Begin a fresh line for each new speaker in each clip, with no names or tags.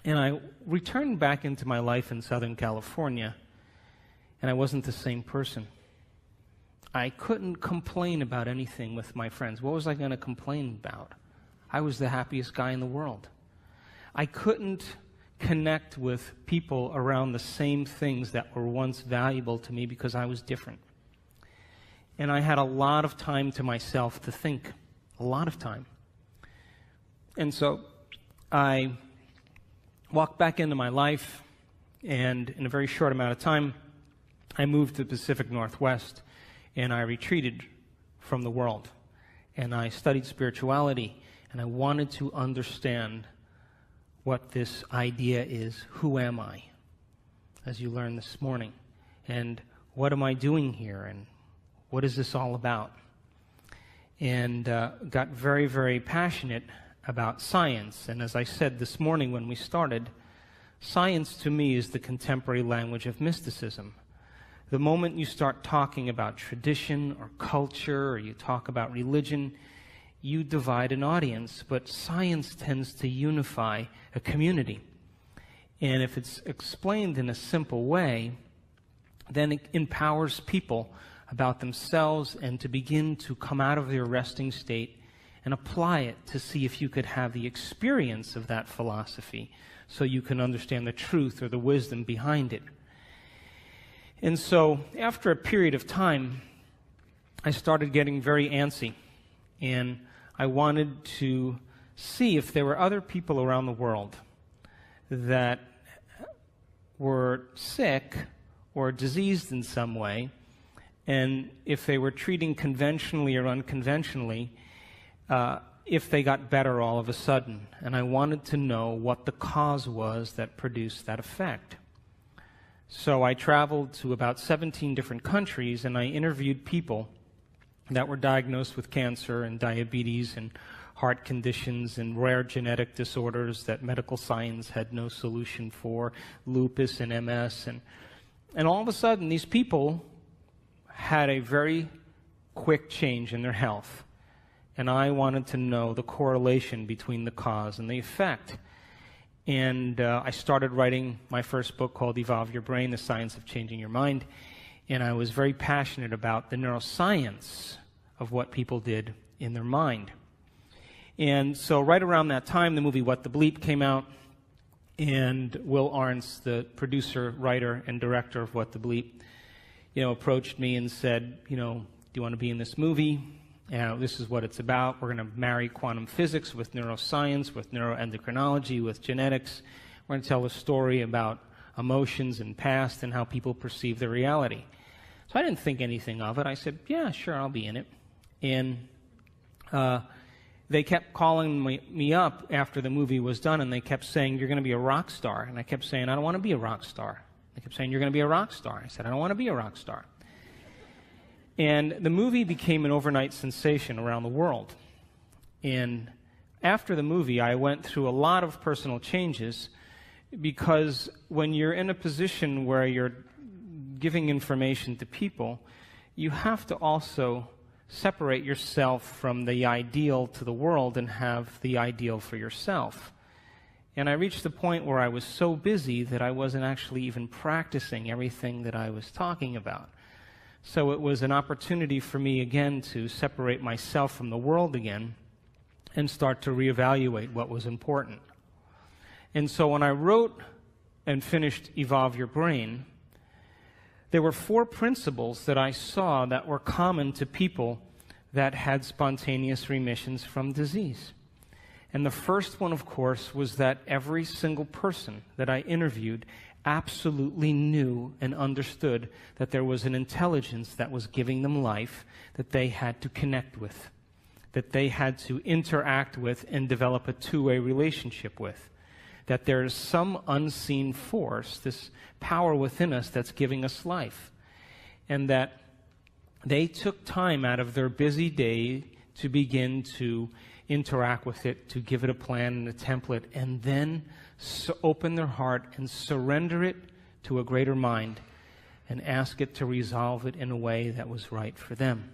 And I returned back into my life in Southern California, and I wasn't the same person. I couldn't complain about anything with my friends. What was I going to complain about? I was the happiest guy in the world. I couldn't connect with people around the same things that were once valuable to me because I was different. And I had a lot of time to myself to think, a lot of time. And so I walked back into my life, and in a very short amount of time, I moved to the Pacific Northwest, and I retreated from the world. And I studied spirituality, and I wanted to understand what this idea is. Who am I? As you learned this morning. And what am I doing here? And what is this all about? And got very, very passionate about science. And as I said this morning when we started, science to me is the contemporary language of mysticism. The moment you start talking about tradition or culture, or you talk about religion, you divide an audience. But science tends to unify a community. And if it's explained in a simple way, then it empowers people about themselves and to begin to come out of their resting state and apply it to see if you could have the experience of that philosophy so you can understand the truth or the wisdom behind it. And so after a period of time, I started getting very antsy, and I wanted to see if there were other people around the world that were sick or diseased in some way, and if they were treating conventionally or unconventionally, if they got better all of a sudden. And I wanted to know what the cause was that produced that effect. So I traveled to about 17 different countries, and I interviewed people that were diagnosed with cancer and diabetes and heart conditions and rare genetic disorders that medical science had no solution for, lupus and MS. And all of a sudden, these people had a very quick change in their health. And I wanted to know the correlation between the cause and the effect. And I started writing my first book called Evolve Your Brain, The Science of Changing Your Mind. And I was very passionate about the neuroscience of what people did in their mind. And so right around that time, the movie What the Bleep came out. And Will Arntz, the producer, writer, and director of What the Bleep, approached me and said, do you want to be in this movie? This is what it's about. We're going to marry quantum physics with neuroscience, with neuroendocrinology, with genetics. We're going to tell a story about emotions and past and how people perceive their reality. So I didn't think anything of it. I said, yeah, sure, I'll be in it. And they kept calling me up after the movie was done, and they kept saying, you're going to be a rock star. And I kept saying, I don't want to be a rock star. They kept saying, you're going to be a rock star. I said, I don't want to be a rock star. And the movie became an overnight sensation around the world. And after the movie, I went through a lot of personal changes, because when you're in a position where you're giving information to people, you have to also separate yourself from the ideal to the world and have the ideal for yourself. And I reached the point where I was so busy that I wasn't actually even practicing everything that I was talking about. So it was an opportunity for me again to separate myself from the world again and start to reevaluate what was important. And so when I wrote and finished Evolve Your Brain, there were 4 principles that I saw that were common to people that had spontaneous remissions from disease. And the first one, of course, was that every single person that I interviewed absolutely knew and understood that there was an intelligence that was giving them life that they had to connect with, that they had to interact with and develop a two-way relationship with, that there is some unseen force, this power within us that's giving us life, and that they took time out of their busy day to begin to interact with it, to give it a plan and a template, and then open their heart and surrender it to a greater mind and ask it to resolve it in a way that was right for them.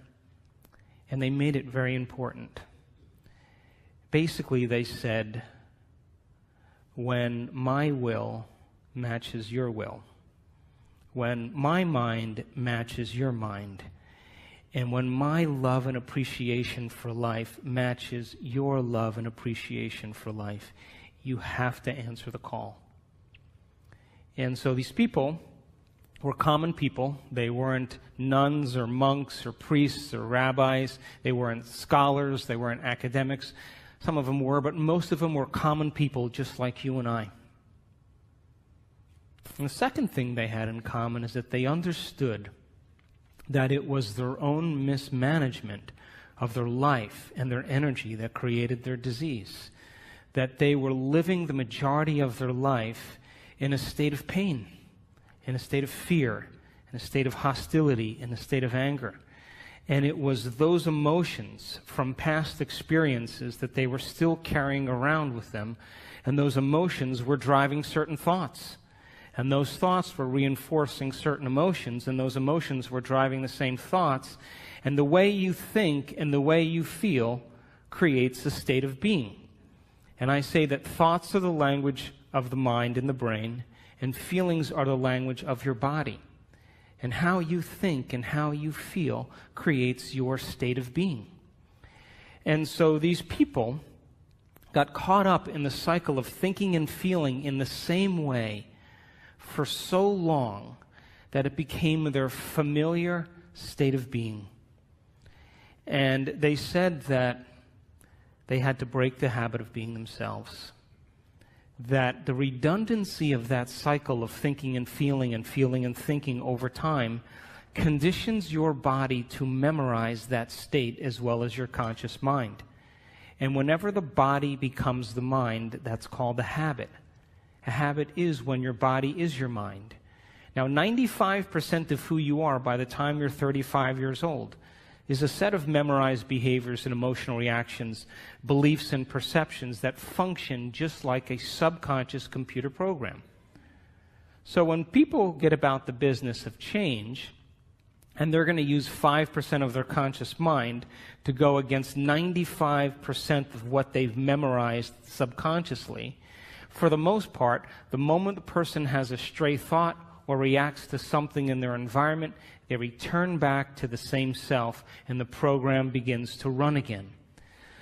And they made it very important. Basically, they said, when my will matches your will, when my mind matches your mind, and when my love and appreciation for life matches your love and appreciation for life. You have to answer the call. And so these people were common people. They weren't nuns or monks or priests or rabbis. They weren't scholars. They weren't academics. Some of them were, but most of them were common people just like you and I. And the second thing they had in common is that they understood that it was their own mismanagement of their life and their energy that created their disease. That they were living the majority of their life in a state of pain, in a state of fear, in a state of hostility, in a state of anger. And it was those emotions from past experiences that they were still carrying around with them, and those emotions were driving certain thoughts. And those thoughts were reinforcing certain emotions, and those emotions were driving the same thoughts. And the way you think and the way you feel creates a state of being. And I say that thoughts are the language of the mind and the brain, and feelings are the language of your body. And how you think and how you feel creates your state of being. And so these people got caught up in the cycle of thinking and feeling in the same way for so long that it became their familiar state of being. And they said that they had to break the habit of being themselves. That the redundancy of that cycle of thinking and feeling and thinking over time conditions your body to memorize that state as well as your conscious mind. And whenever the body becomes the mind, that's called a habit. A habit is when your body is your mind. Now, 95% of who you are by the time you're 35 years old is a set of memorized behaviors and emotional reactions, beliefs and perceptions that function just like a subconscious computer program. So when people get about the business of change, and they're going to use 5% of their conscious mind to go against 95% of what they've memorized subconsciously, for the most part, the moment the person has a stray thought or reacts to something in their environment, they return back to the same self, and the program begins to run again.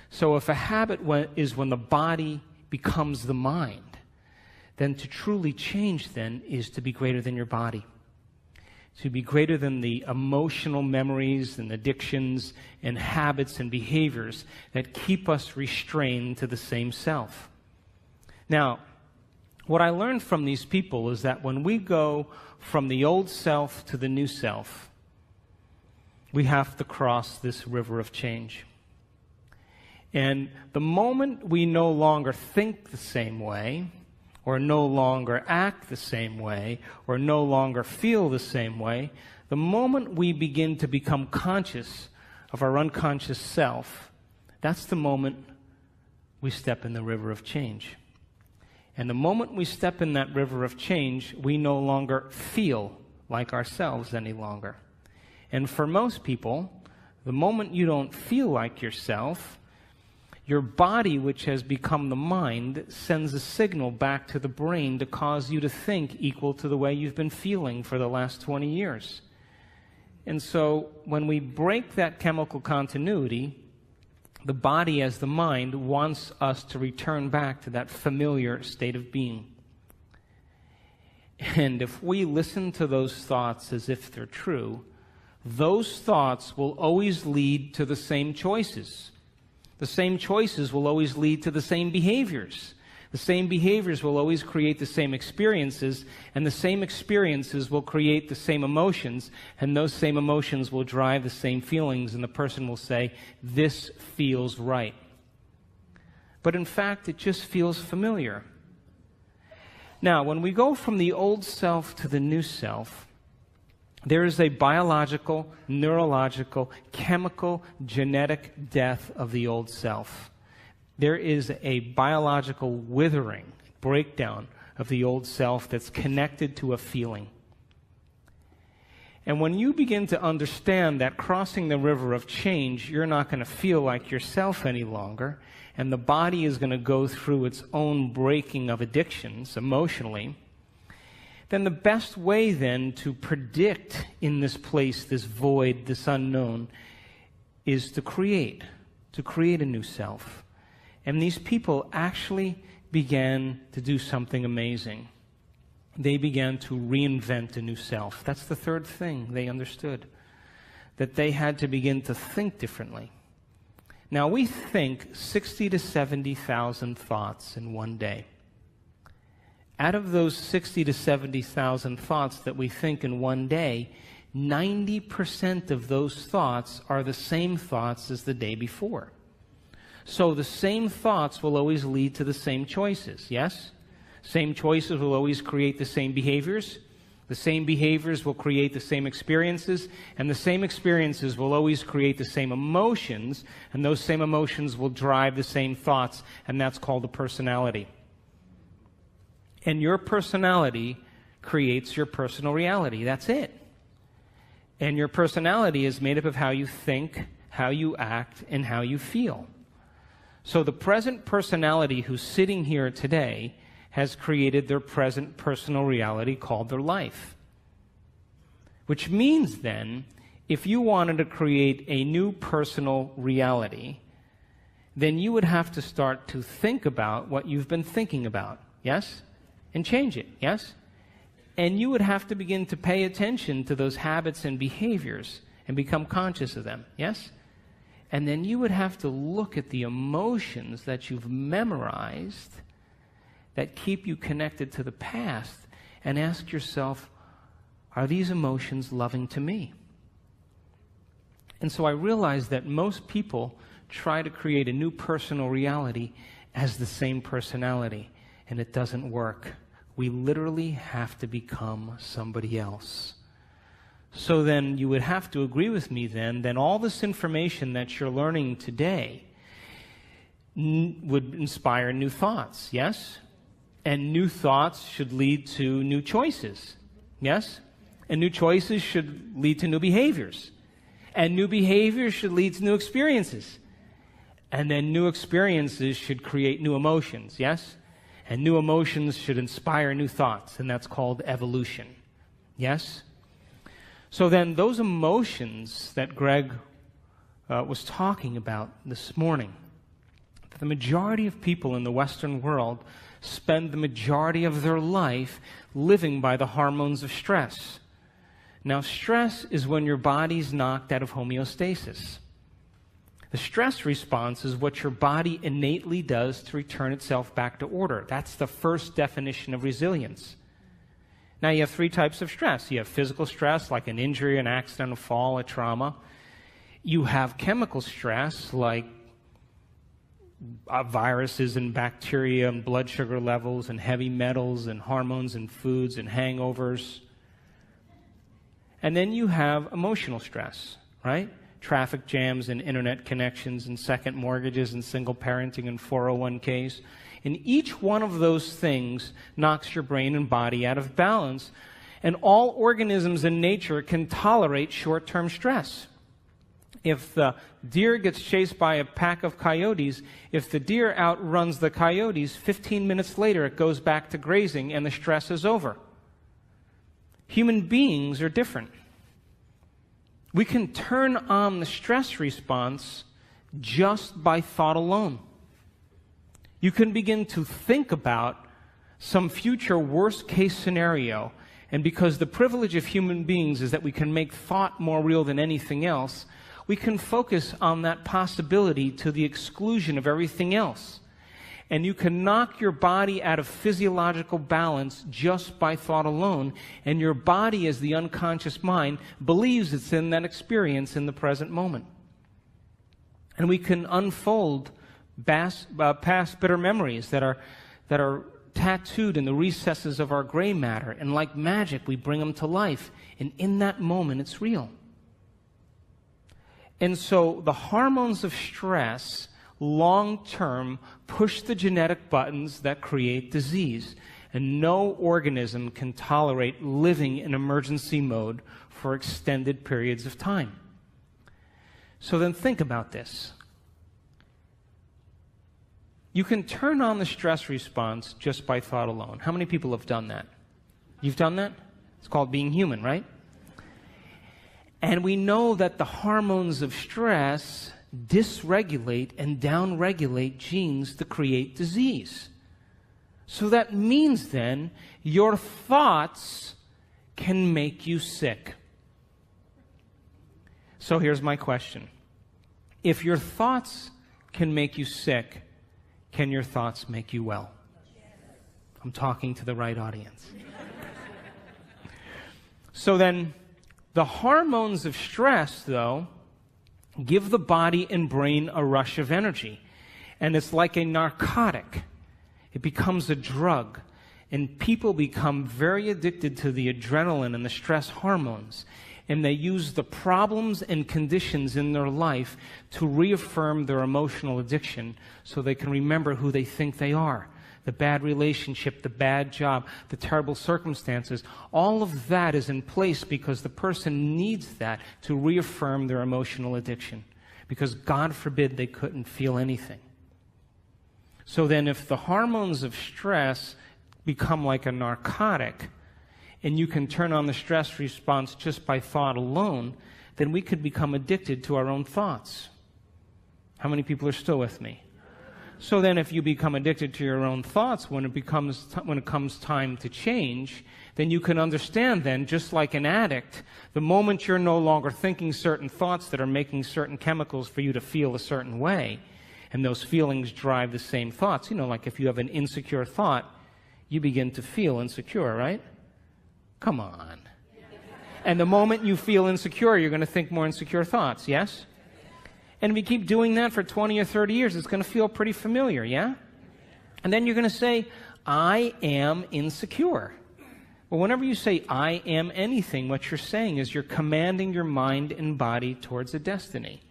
So if a habit is when the body becomes the mind, then to truly change then is to be greater than your body. To be greater than the emotional memories and addictions and habits and behaviors that keep us restrained to the same self. Now, what I learned from these people is that when we go from the old self to the new self, we have to cross this river of change. And the moment we no longer think the same way, or no longer act the same way, or no longer feel the same way, the moment we begin to become conscious of our unconscious self, that's the moment we step in the river of change. And the moment we step in that river of change, we no longer feel like ourselves any longer. And for most people, the moment you don't feel like yourself, your body, which has become the mind, sends a signal back to the brain to cause you to think equal to the way you've been feeling for the last 20 years. And so when we break that chemical continuity, the body as the mind wants us to return back to that familiar state of being. And if we listen to those thoughts as if they're true, those thoughts will always lead to the same choices. The same choices will always lead to the same behaviors. The same behaviors will always create the same experiences, and the same experiences will create the same emotions, and those same emotions will drive the same feelings, and the person will say, "This feels right." But in fact, it just feels familiar. Now, when we go from the old self to the new self, there is a biological, neurological, chemical, genetic death of the old self. There is a biological withering, breakdown of the old self that's connected to a feeling. And when you begin to understand that crossing the river of change, you're not going to feel like yourself any longer, and the body is going to go through its own breaking of addictions emotionally, then the best way then to predict in this place, this void, this unknown, is to create a new self. And these people actually began to do something amazing. They began to reinvent a new self. That's the third thing they understood, that they had to begin to think differently. Now, we think 60 to 70,000 thoughts in one day. Out of those 60 to 70,000 thoughts that we think in one day, 90% of those thoughts are the same thoughts as the day before. So the same thoughts will always lead to the same choices, yes? Same choices will always create the same behaviors. The same behaviors will create the same experiences, and the same experiences will always create the same emotions, and those same emotions will drive the same thoughts, and that's called a personality. And your personality creates your personal reality. That's it. And your personality is made up of how you think, how you act, and how you feel. So the present personality who's sitting here today has created their present personal reality called their life. Which means then, if you wanted to create a new personal reality, then you would have to start to think about what you've been thinking about, yes? And change it, yes? And you would have to begin to pay attention to those habits and behaviors and become conscious of them, yes? And then you would have to look at the emotions that you've memorized that keep you connected to the past and ask yourself, are these emotions loving to me? And so I realized that most people try to create a new personal reality as the same personality, and it doesn't work. We literally have to become somebody else. So then you would have to agree with me then all this information that you're learning today would inspire new thoughts, yes? And new thoughts should lead to new choices, yes? And new choices should lead to new behaviors. And new behaviors should lead to new experiences. And then new experiences should create new emotions, yes? And new emotions should inspire new thoughts, and that's called evolution, yes? So then those emotions that Greg was talking about this morning, the majority of people in the Western world spend the majority of their life living by the hormones of stress. Now, stress is when your body's knocked out of homeostasis. The stress response is what your body innately does to return itself back to order. That's the first definition of resilience. Now, you have three types of stress. You have physical stress, like an injury, an accident, a fall, a trauma. You have chemical stress, like viruses and bacteria and blood sugar levels and heavy metals and hormones and foods and hangovers. And then you have emotional stress, right? Traffic jams and internet connections and second mortgages and single parenting and 401ks. And each one of those things knocks your brain and body out of balance. And all organisms in nature can tolerate short-term stress. If the deer gets chased by a pack of coyotes, if the deer outruns the coyotes, 15 minutes later it goes back to grazing and the stress is over. Human beings are different. We can turn on the stress response just by thought alone. You can begin to think about some future worst-case scenario, and because the privilege of human beings is that we can make thought more real than anything else, we can focus on that possibility to the exclusion of everything else. And you can knock your body out of physiological balance just by thought alone, and your body, as the unconscious mind, believes it's in that experience in the present moment. And we can unfold past bitter memories that are tattooed in the recesses of our gray matter, and like magic, we bring them to life, and in that moment, it's real. And so the hormones of stress long-term push the genetic buttons that create disease. And no organism can tolerate living in emergency mode for extended periods of time. So then think about this. You can turn on the stress response just by thought alone. How many people have done that? You've done that? It's called being human, right? And we know that the hormones of stress dysregulate and downregulate genes to create disease. So that means then your thoughts can make you sick. So here's my question. If your thoughts can make you sick, can your thoughts make you well? I'm talking to the right audience. So then, the hormones of stress, though, give the body and brain a rush of energy. And it's like a narcotic. It becomes a drug. And people become very addicted to the adrenaline and the stress hormones. And they use the problems and conditions in their life to reaffirm their emotional addiction so they can remember who they think they are. The bad relationship, the bad job, the terrible circumstances, all of that is in place because the person needs that to reaffirm their emotional addiction. Because God forbid they couldn't feel anything. So then if the hormones of stress become like a narcotic, and you can turn on the stress response just by thought alone, then we could become addicted to our own thoughts. How many people are still with me? So then if you become addicted to your own thoughts when it comes time to change, then you can understand then, just like an addict, the moment you're no longer thinking certain thoughts that are making certain chemicals for you to feel a certain way, and those feelings drive the same thoughts. You know, like if you have an insecure thought, you begin to feel insecure, right? Come on. And the moment you feel insecure, you're going to think more insecure thoughts, yes? And if you keep doing that for 20 or 30 years, it's going to feel pretty familiar, yeah? And then you're going to say, I am insecure. Well, whenever you say, I am anything, what you're saying is you're commanding your mind and body towards a destiny.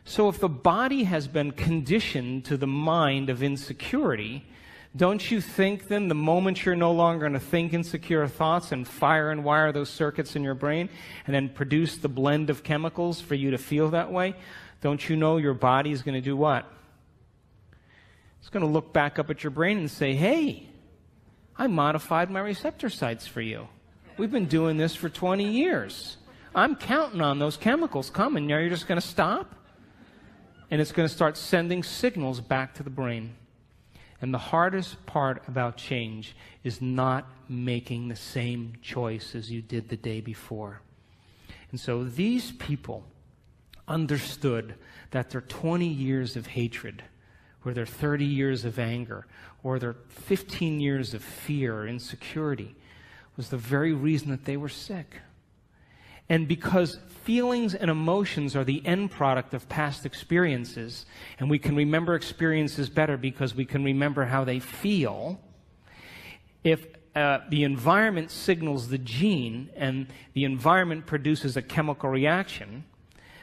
So if the body has been conditioned to the mind of insecurity, don't you think then the moment you're no longer going to think insecure thoughts and fire and wire those circuits in your brain and then produce the blend of chemicals for you to feel that way, don't you know your body is going to do what? It's going to look back up at your brain and say, hey, I modified my receptor sites for you. We've been doing this for 20 years. I'm counting on those chemicals coming. Now you're just going to stop? And it's going to start sending signals back to the brain. And the hardest part about change is not making the same choice as you did the day before. And so these people understood that their 20 years of hatred, or their 30 years of anger, or their 15 years of fear or insecurity was the very reason that they were sick. And because feelings and emotions are the end product of past experiences, and we can remember experiences better because we can remember how they feel, if the environment signals the gene and the environment produces a chemical reaction,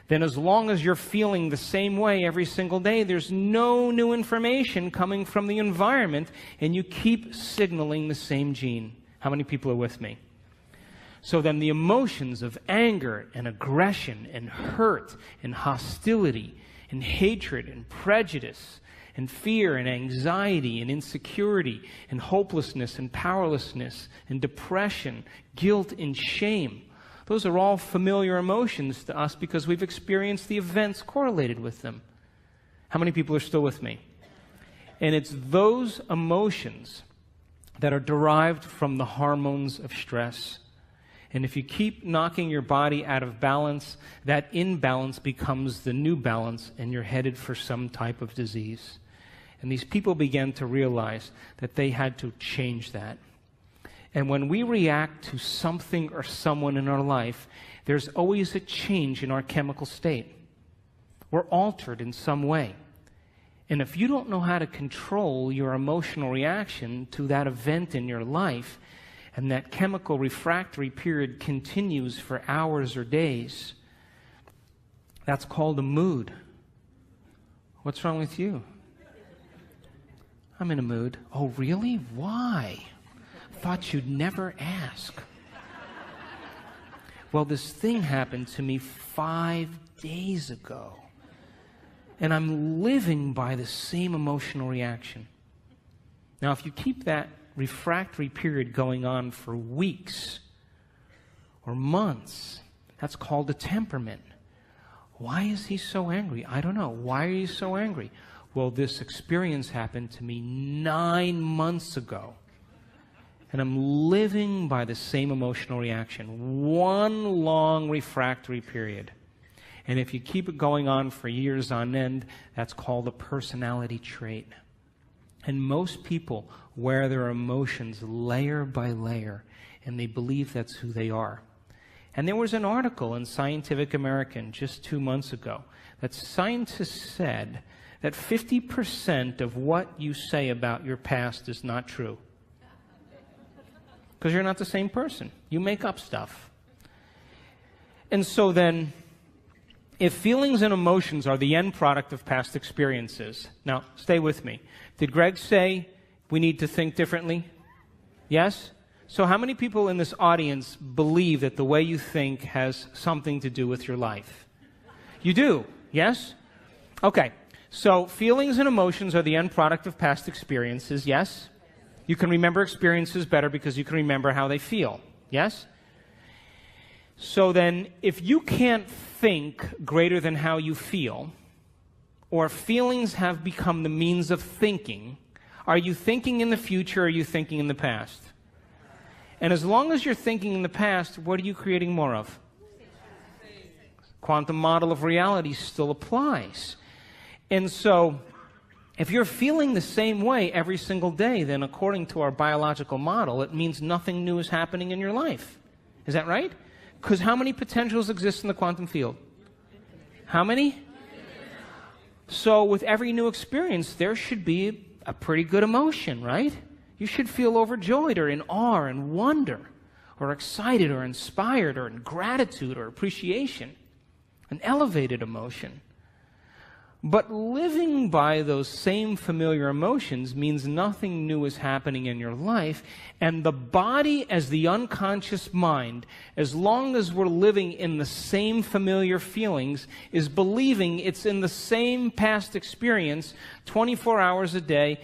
then as long as you're feeling the same way every single day, there's no new information coming from the environment, and you keep signaling the same gene. How many people are with me? So then the emotions of anger and aggression and hurt and hostility and hatred and prejudice and fear and anxiety and insecurity and hopelessness and powerlessness and depression, guilt and shame, those are all familiar emotions to us because we've experienced the events correlated with them. How many people are still with me? And it's those emotions that are derived from the hormones of stress. And if you keep knocking your body out of balance, that imbalance becomes the new balance, and you're headed for some type of disease. And these people began to realize that they had to change that. And when we react to something or someone in our life, there's always a change in our chemical state. We're altered in some way. And if you don't know how to control your emotional reaction to that event in your life, and that chemical refractory period continues for hours or days, that's called a mood. What's wrong with you? I'm in a mood. Oh, really? Why? Thought you'd never ask. Well, this thing happened to me 5 days ago. And I'm living by the same emotional reaction. Now, if you keep that refractory period going on for weeks or months, that's called a temperament. Why is he so angry? I don't know. Why are you so angry? Well, this experience happened to me 9 months ago. And I'm living by the same emotional reaction. One long refractory period. And if you keep it going on for years on end, that's called a personality trait. And most people wear their emotions layer by layer, and they believe that's who they are. And there was an article in Scientific American just 2 months ago that scientists said that 50% of what you say about your past is not true. Because you're not the same person. You make up stuff. And so then, if feelings and emotions are the end product of past experiences, now stay with me. Did Greg say we need to think differently? Yes? So how many people in this audience believe that the way you think has something to do with your life? You do, yes? Okay, so feelings and emotions are the end product of past experiences, yes? You can remember experiences better because you can remember how they feel, yes? So then, if you can't think greater than how you feel, or feelings have become the means of thinking, are you thinking in the future or are you thinking in the past? And as long as you're thinking in the past, what are you creating more of? Quantum model of reality still applies. And so, if you're feeling the same way every single day, then according to our biological model, it means nothing new is happening in your life. Is that right? Because how many potentials exist in the quantum field? How many? So with every new experience, there should be a pretty good emotion, right? You should feel overjoyed or in awe and wonder or excited or inspired or in gratitude or appreciation, an elevated emotion. But living by those same familiar emotions means nothing new is happening in your life, and the body as the unconscious mind, as long as we're living in the same familiar feelings, is believing it's in the same past experience 24 hours a day,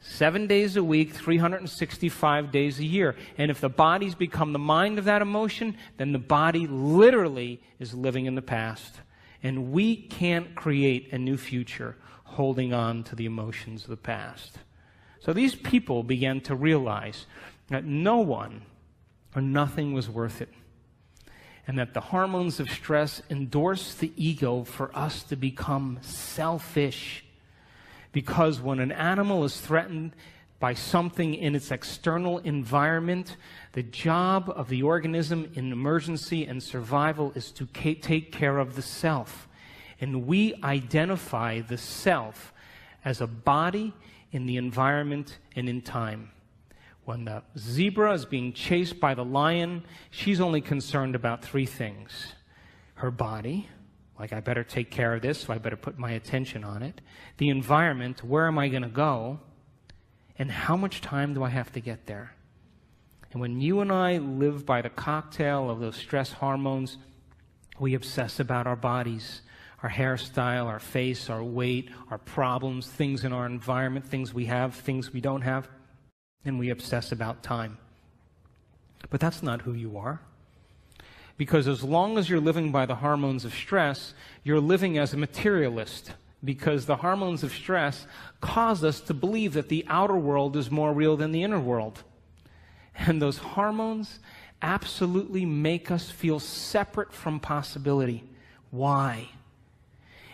7 days a week, 365 days a year. And if the body's become the mind of that emotion, then the body literally is living in the past. And we can't create a new future holding on to the emotions of the past. So these people began to realize that no one or nothing was worth it. And that the hormones of stress endorse the ego for us to become selfish. Because when an animal is threatened by something in its external environment, the job of the organism in emergency and survival is to take care of the self. And we identify the self as a body in the environment and in time. When the zebra is being chased by the lion, she's only concerned about 3 things. Her body, like I better take care of this, so I better put my attention on it. The environment, where am I going to go? And how much time do I have to get there? And when you and I live by the cocktail of those stress hormones, we obsess about our bodies, our hairstyle, our face, our weight, our problems, things in our environment, things we have, things we don't have, and we obsess about time. But that's not who you are. Because as long as you're living by the hormones of stress, you're living as a materialist. Because the hormones of stress cause us to believe that the outer world is more real than the inner world. And those hormones absolutely make us feel separate from possibility. Why?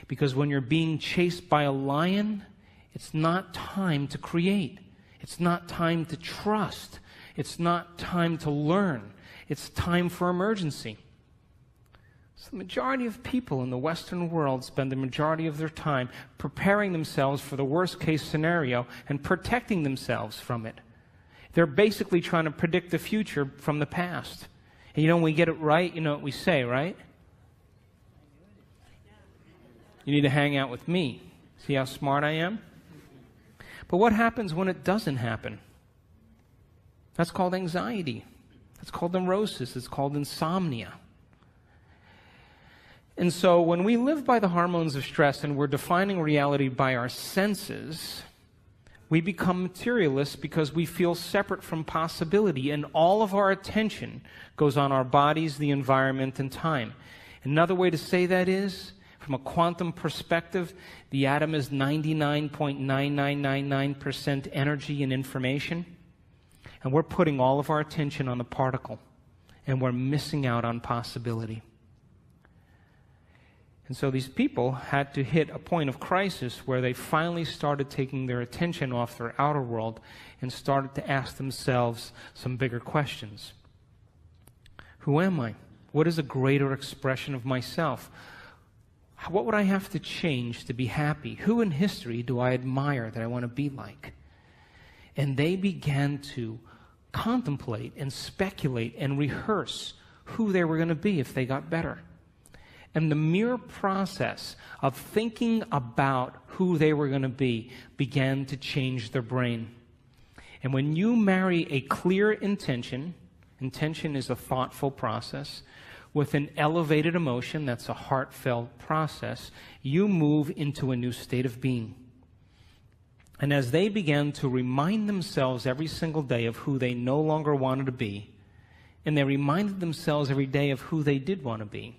Because when you're being chased by a lion, it's not time to create. It's not time to trust. It's not time to learn. It's time for emergency. So the majority of people in the Western world spend the majority of their time preparing themselves for the worst-case scenario and protecting themselves from it. They're basically trying to predict the future from the past. And when we get it right, you know what we say, right? You need to hang out with me. See how smart I am? But what happens when it doesn't happen? That's called anxiety. That's called neurosis. It's called insomnia. And so when we live by the hormones of stress and we're defining reality by our senses, we become materialists because we feel separate from possibility, and all of our attention goes on our bodies, the environment, and time. Another way to say that is, from a quantum perspective, the atom is 99.9999% energy and information, and we're putting all of our attention on the particle, and we're missing out on possibility. And so these people had to hit a point of crisis where they finally started taking their attention off their outer world and started to ask themselves some bigger questions. Who am I? What is a greater expression of myself? What would I have to change to be happy? Who in history do I admire that I want to be like? And they began to contemplate and speculate and rehearse who they were going to be if they got better. And the mere process of thinking about who they were going to be began to change their brain. And when you marry a clear intention is a thoughtful process, with an elevated emotion, that's a heartfelt process, you move into a new state of being. And as they began to remind themselves every single day of who they no longer wanted to be, and they reminded themselves every day of who they did want to be,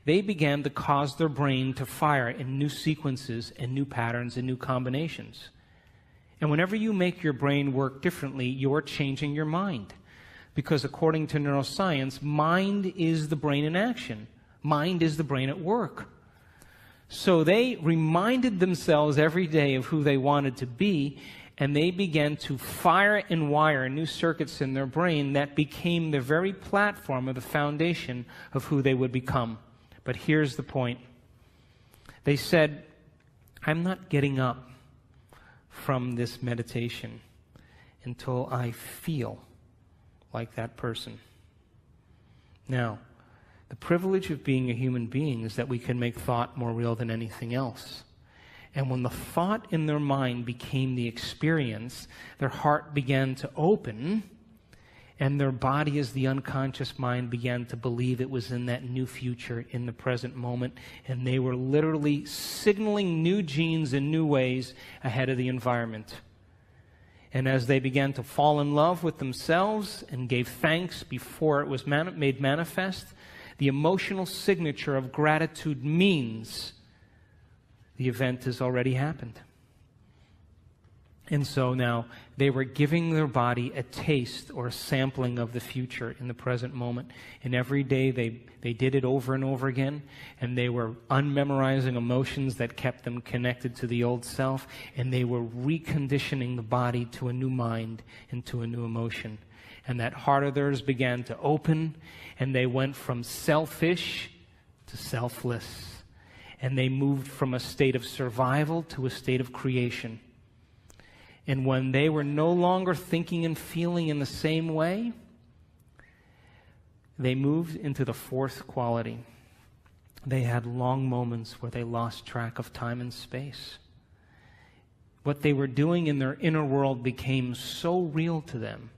they began to cause their brain to fire in new sequences and new patterns and new combinations. And whenever you make your brain work differently, you're changing your mind. Because according to neuroscience, mind is the brain in action. Mind is the brain at work. So they reminded themselves every day of who they wanted to be, and they began to fire and wire new circuits in their brain that became the very platform or the foundation of who they would become. But here's the point. They said, I'm not getting up from this meditation until I feel like that person. Now, the privilege of being a human being is that we can make thought more real than anything else. And when the thought in their mind became the experience, their heart began to open, and their body, as the unconscious mind, began to believe it was in that new future, in the present moment, and they were literally signaling new genes in new ways ahead of the environment. And as they began to fall in love with themselves and gave thanks before it was made manifest, the emotional signature of gratitude means the event has already happened. And so now they were giving their body a taste or a sampling of the future in the present moment. And every day they did it over and over again. And they were unmemorizing emotions that kept them connected to the old self. And they were reconditioning the body to a new mind and to a new emotion. And that heart of theirs began to open. And they went from selfish to selfless. And they moved from a state of survival to a state of creation. And when they were no longer thinking and feeling in the same way, they moved into the fourth quality. They had long moments where they lost track of time and space. What they were doing in their inner world became so real to them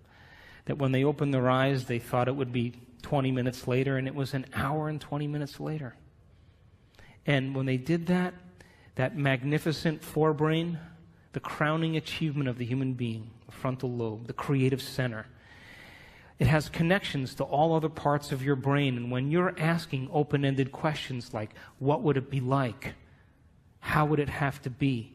that when they opened their eyes, they thought it would be 20 minutes later, and it was an hour and 20 minutes later. And when they did that, that magnificent forebrain, the crowning achievement of the human being, the frontal lobe, the creative center, it has connections to all other parts of your brain. And when you're asking open-ended questions like, what would it be like? How would it have to be?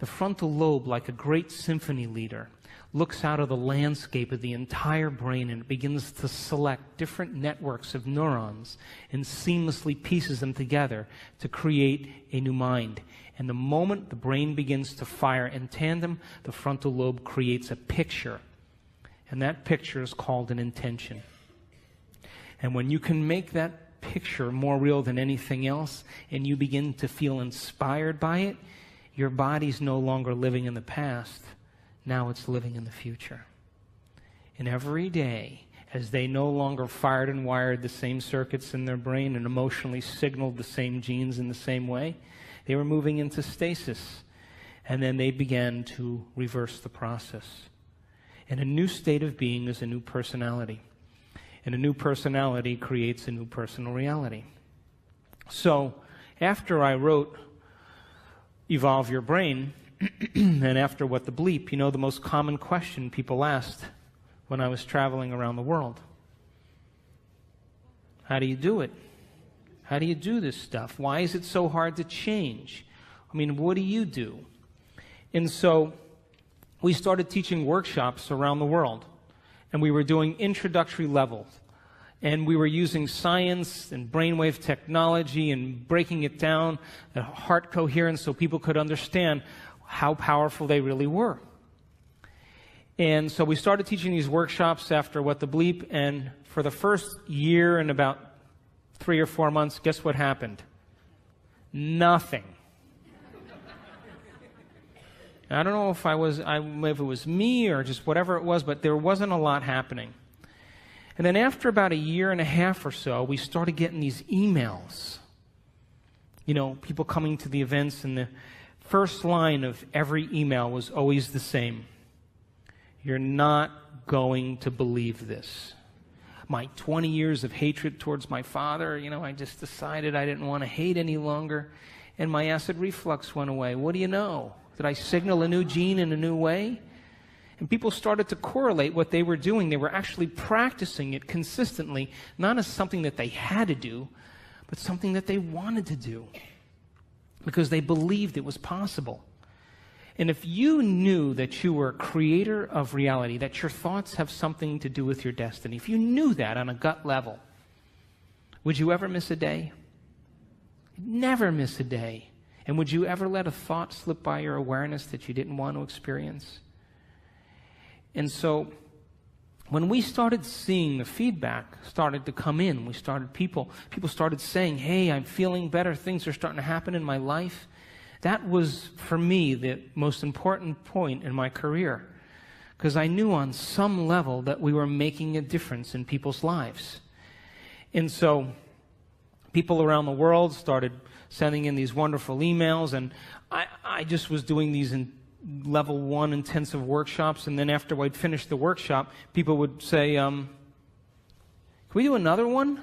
The frontal lobe, like a great symphony leader, looks out of the landscape of the entire brain and it begins to select different networks of neurons and seamlessly pieces them together to create a new mind. And the moment the brain begins to fire in tandem, the frontal lobe creates a picture. And that picture is called an intention. And when you can make that picture more real than anything else, and you begin to feel inspired by it, your body's no longer living in the past. Now it's living in the future. And every day, as they no longer fired and wired the same circuits in their brain and emotionally signaled the same genes in the same way, they were moving into stasis. And then they began to reverse the process. And a new state of being is a new personality. And a new personality creates a new personal reality. So, after I wrote Evolve Your Brain, and after What the Bleep, you know the most common question people asked when I was traveling around the world? How do you do it? How do you do this stuff? Why is it so hard to change? I mean, what do you do? And so we started teaching workshops around the world, and we were doing introductory levels, and we were using science and brainwave technology and breaking it down, heart coherence, so people could understand how powerful they really were. And so we started teaching these workshops after What the Bleep, and for the first year and about 3 or 4 months, guess what happened? Nothing. I don't know if if it was me or just whatever it was, but there wasn't a lot happening. And then after about a year and a half or so, we started getting these emails. You know, people coming to the events, and the first line of every email was always the same. You're not going to believe this. My 20 years of hatred towards my father, I just decided I didn't want to hate any longer, and my acid reflux went away. What do you know? Did I signal a new gene in a new way? And people started to correlate what they were doing. They were actually practicing it consistently, not as something that they had to do, but something that they wanted to do, because they believed it was possible. And if you knew that you were a creator of reality, that your thoughts have something to do with your destiny, if you knew that on a gut level, would you ever miss a day? Never miss a day. And would you ever let a thought slip by your awareness that you didn't want to experience? And so when we started seeing the feedback started to come in, people started saying, hey, I'm feeling better, things are starting to happen in my life. That was, for me, the most important point in my career, because I knew on some level that we were making a difference in people's lives. And so people around the world started sending in these wonderful emails, and I just was doing these in level 1 intensive workshops, and then after I'd finished the workshop, people would say, can we do another one?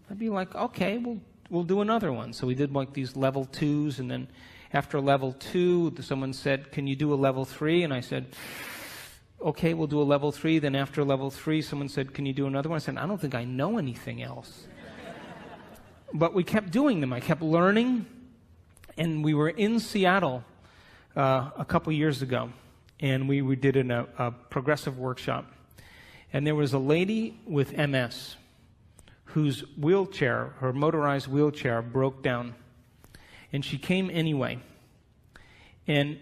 I'd be like, okay, we'll do another one. So we did like these level 2s, and then after level 2, someone said, can you do a level 3? And I said, okay, we'll do a level 3. Then after level 3, someone said, can you do another one? I said, I don't think I know anything else. But we kept doing them. I kept learning, and we were in Seattle a couple years ago, and we did a progressive workshop. And there was a lady with MS whose wheelchair, her motorized wheelchair, broke down. And she came anyway. And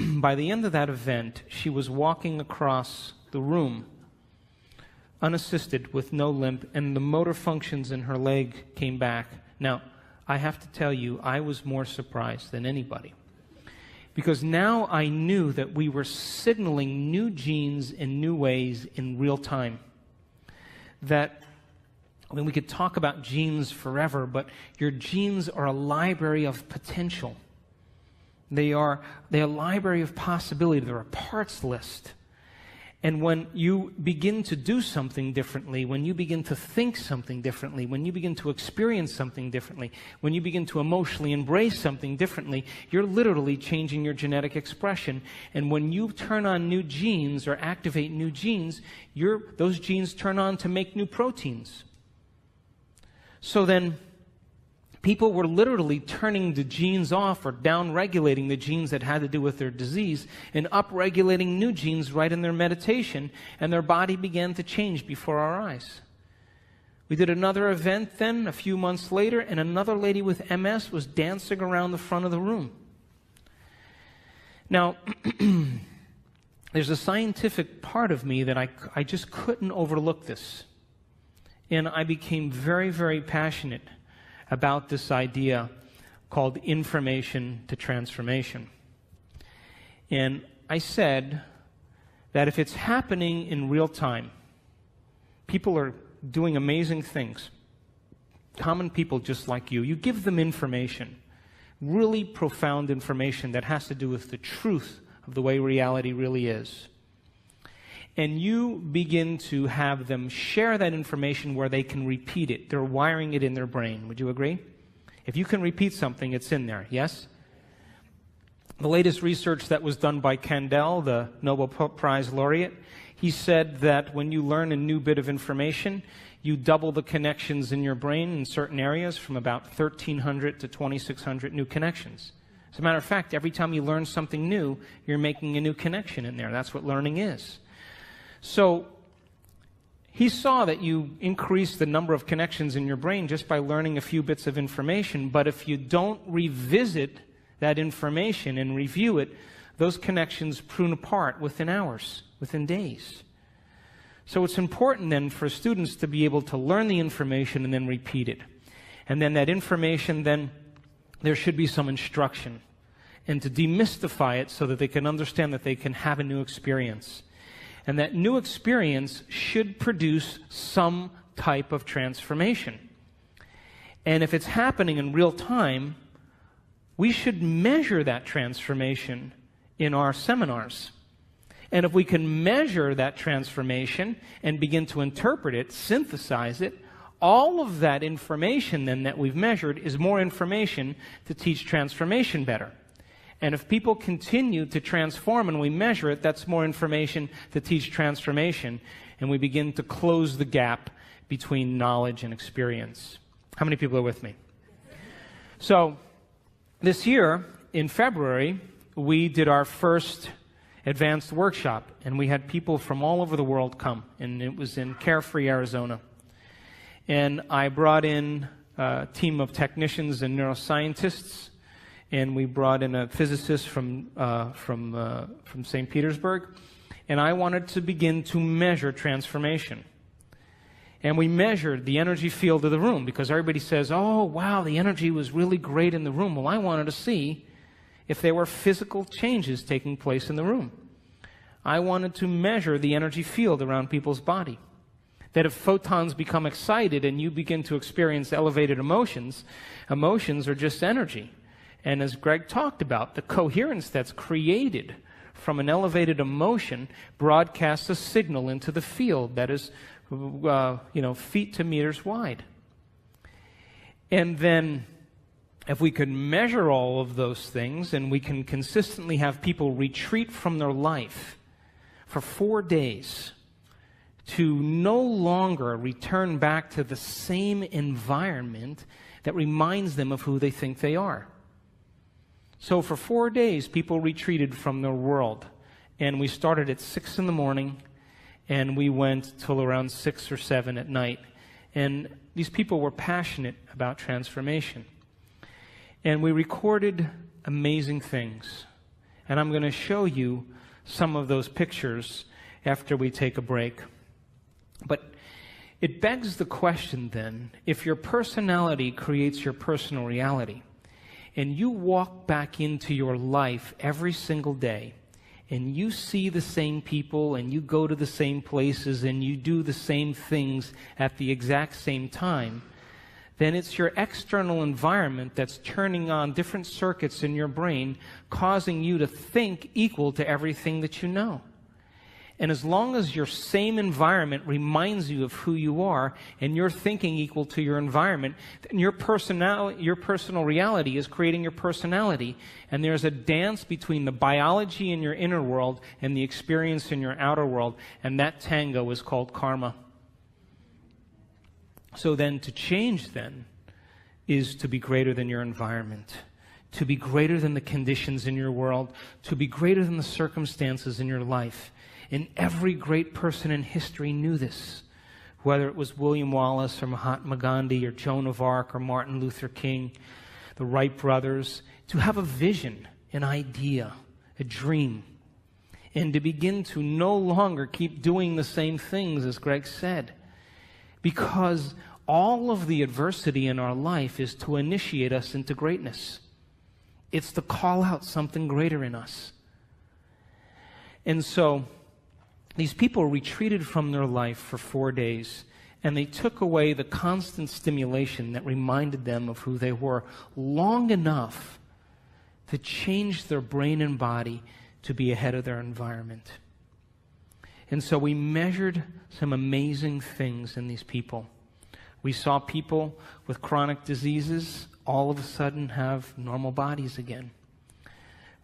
by the end of that event, she was walking across the room, unassisted, with no limp, and the motor functions in her leg came back. Now, I have to tell you, I was more surprised than anybody, because now I knew that we were signaling new genes in new ways in real time. We could talk about genes forever, but your genes are a library of potential. They're a library of possibility. They're a parts list. And when you begin to do something differently, when you begin to think something differently, when you begin to experience something differently, when you begin to emotionally embrace something differently, you're literally changing your genetic expression. And when you turn on new genes or activate new genes, those genes turn on to make new proteins. So then people were literally turning the genes off or down-regulating the genes that had to do with their disease and up-regulating new genes right in their meditation, and their body began to change before our eyes. We did another event then a few months later, and another lady with MS was dancing around the front of the room. Now, there's a scientific part of me that I just couldn't overlook this. And I became very, very passionate about this idea called information to transformation. And I said that if it's happening in real time, people are doing amazing things. Common people just like you give them information, really profound information that has to do with the truth of the way reality really is. and you begin to have them share that information where they can repeat it. They're wiring it in their brain. Would you agree? If you can repeat something, it's in there, yes? The latest research that was done by Kandel, the Nobel Prize laureate, he said that when you learn a new bit of information, you double the connections in your brain in certain areas from about 1,300 to 2,600 new connections. As a matter of fact, every time you learn something new, you're making a new connection in there. That's what learning is. So he saw that you increase the number of connections in your brain just by learning a few bits of information, but if you don't revisit that information and review it, those connections prune apart within hours, within days. So it's important then for students to be able to learn the information and then repeat it. And then that information, then there should be some instruction. And to demystify it so that they can understand that they can have a new experience. And that new experience should produce some type of transformation. And if it's happening in real time, we should measure that transformation in our seminars. And if we can measure that transformation and begin to interpret it, synthesize it, all of that information then that we've measured is more information to teach transformation better. And if people continue to transform and we measure it, that's more information to teach transformation. And we begin to close the gap between knowledge and experience. How many people are with me? So this year, in February, we did our first advanced workshop, and we had people from all over the world come, and it was in Carefree, Arizona. And I brought in a team of technicians and neuroscientists, and we brought in a physicist from St. Petersburg, and I wanted to begin to measure transformation. And we measured the energy field of the room, because everybody says, oh, wow, the energy was really great in the room. Well, I wanted to see if there were physical changes taking place in the room. I wanted to measure the energy field around people's body. That if photons become excited and you begin to experience elevated emotions, emotions are just energy. And as Greg talked about, the coherence that's created from an elevated emotion broadcasts a signal into the field that is, feet to meters wide. And then if we could measure all of those things and we can consistently have people retreat from their life for 4 days to no longer return back to the same environment that reminds them of who they think they are. So for 4 days, people retreated from their world. And we started at 6 in the morning and we went till around 6 or 7 at night. And these people were passionate about transformation. And we recorded amazing things. And I'm going to show you some of those pictures after we take a break. But it begs the question then, if your personality creates your personal reality, and you walk back into your life every single day, and you see the same people, and you go to the same places, and you do the same things at the exact same time, then it's your external environment that's turning on different circuits in your brain, causing you to think equal to everything that you know. And as long as your same environment reminds you of who you are, and you're thinking equal to your environment, then your personal reality is creating your personality. And there's a dance between the biology in your inner world and the experience in your outer world, and that tango is called karma. So then to change then is to be greater than your environment, to be greater than the conditions in your world, to be greater than the circumstances in your life. And every great person in history knew this, whether it was William Wallace or Mahatma Gandhi or Joan of Arc or Martin Luther King, the Wright brothers, to have a vision, an idea, a dream, and to begin to no longer keep doing the same things, as Greg said. Because all of the adversity in our life is to initiate us into greatness. It's to call out something greater in us. And so these people retreated from their life for 4 days, and they took away the constant stimulation that reminded them of who they were long enough to change their brain and body to be ahead of their environment. And so we measured some amazing things in these people. We saw people with chronic diseases all of a sudden have normal bodies again.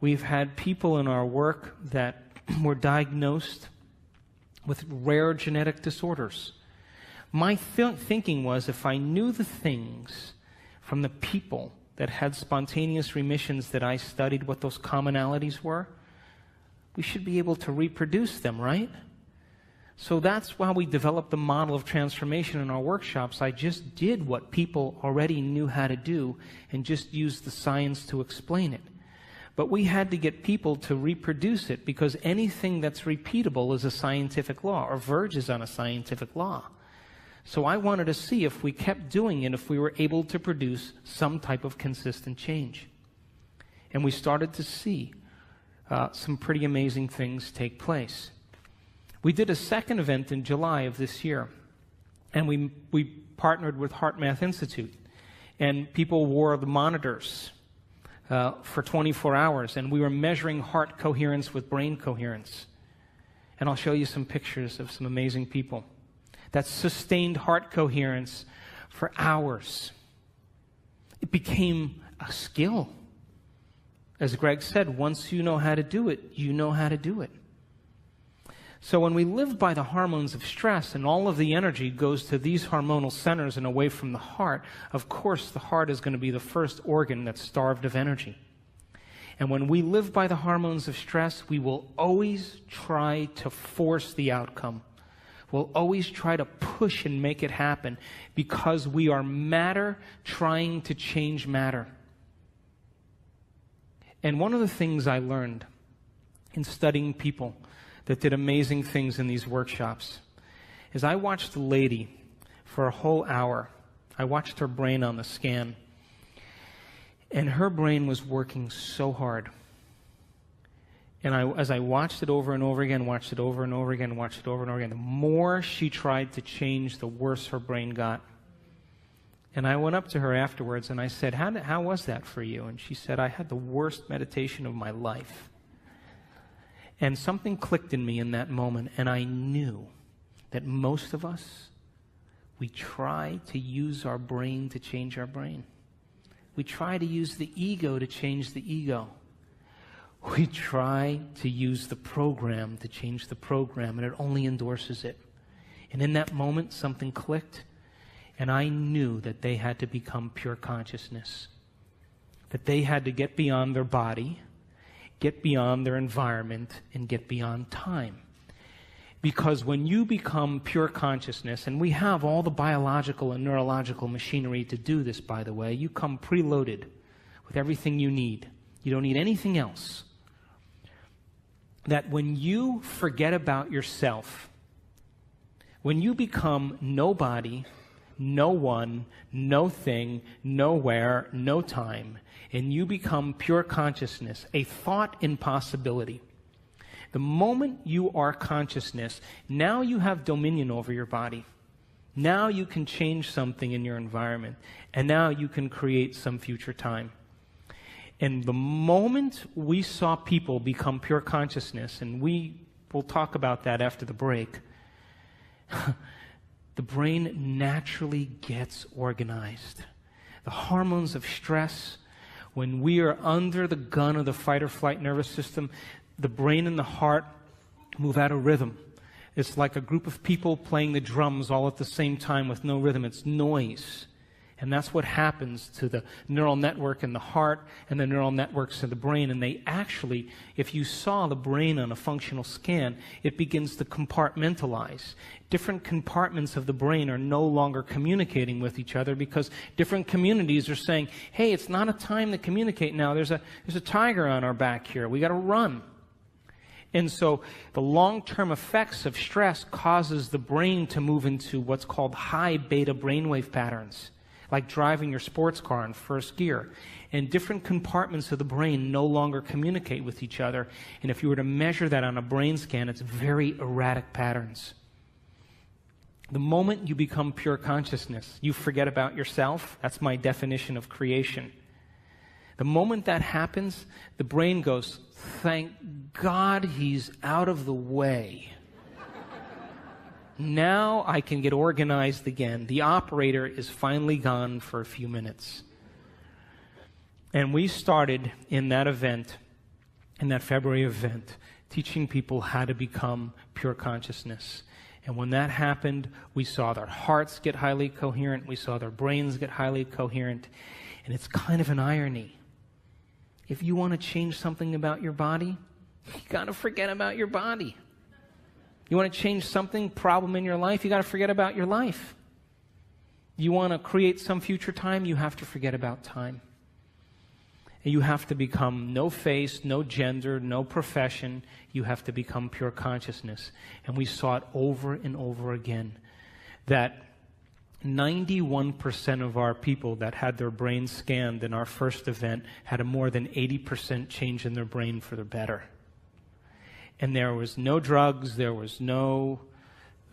We've had people in our work that were diagnosed with rare genetic disorders. My thinking was, if I knew the things from the people that had spontaneous remissions that I studied, what those commonalities were, we should be able to reproduce them, right? So that's why we developed the model of transformation in our workshops. I just did what people already knew how to do and just used the science to explain it. But we had to get people to reproduce it, because anything that's repeatable is a scientific law, or verges on a scientific law. So I wanted to see if we kept doing it, if we were able to produce some type of consistent change. And we started to see some pretty amazing things take place. We did a second event in July of this year, and we partnered with HeartMath Institute, and people wore the monitors for 24 hours, and we were measuring heart coherence with brain coherence. And I'll show you some pictures of some amazing people that sustained heart coherence for hours. It became a skill. As Greg said, once you know how to do it, you know how to do it. So when we live by the hormones of stress and all of the energy goes to these hormonal centers and away from the heart, of course the heart is going to be the first organ that's starved of energy. And when we live by the hormones of stress, we will always try to force the outcome. We'll always try to push and make it happen, because we are matter trying to change matter. And one of the things I learned in studying people that did amazing things in these workshops is I watched a lady for a whole hour. I watched her brain on the scan, and her brain was working so hard. And as I watched it over and over again, watched it over and over again, watched it over and over again, the more she tried to change, the worse her brain got. And I went up to her afterwards and I said, how was that for you? And she said, I had the worst meditation of my life. And something clicked in me in that moment, and I knew that most of us, we try to use our brain to change our brain. We try to use the ego to change the ego. We try to use the program to change the program, and it only endorses it. And in that moment, something clicked, and I knew that they had to become pure consciousness, that they had to get beyond their body, get beyond their environment, and get beyond time. Because when you become pure consciousness, and we have all the biological and neurological machinery to do this, by the way, you come preloaded with everything you need. You don't need anything else. That when you forget about yourself, when you become nobody, no one, no thing, nowhere, no time, and you become pure consciousness, a thought impossibility. The moment you are consciousness, now you have dominion over your body. Now you can change something in your environment, and now you can create some future time. And the moment we saw people become pure consciousness, and we will talk about that after the break, the brain naturally gets organized. The hormones of stress, when we are under the gun of the fight or flight nervous system, the brain and the heart move out of rhythm. It's like a group of people playing the drums all at the same time with no rhythm. It's noise. And that's what happens to the neural network in the heart and the neural networks in the brain. And they actually, if you saw the brain on a functional scan, it begins to compartmentalize. Different compartments of the brain are no longer communicating with each other because different communities are saying, hey, it's not a time to communicate now. There's a tiger on our back here. We got to run. And so the long-term effects of stress causes the brain to move into what's called high beta brainwave patterns, like driving your sports car in first gear. And different compartments of the brain no longer communicate with each other. And if you were to measure that on a brain scan, it's very erratic patterns. The moment you become pure consciousness, you forget about yourself. That's my definition of creation. The moment that happens, the brain goes, thank God he's out of the way. Now I can get organized again. The operator is finally gone for a few minutes. And we started in that event, in that February event, teaching people how to become pure consciousness. And when that happened, we saw their hearts get highly coherent. We saw their brains get highly coherent. And it's kind of an irony. If you want to change something about your body, you got to forget about your body. You want to change something, problem in your life, you got to forget about your life. You want to create some future time, you have to forget about time. And you have to become no face, no gender, no profession. You have to become pure consciousness. And we saw it over and over again that 91% of our people that had their brains scanned in our first event had a more than 80% change in their brain for the better. And there was no drugs, there was no,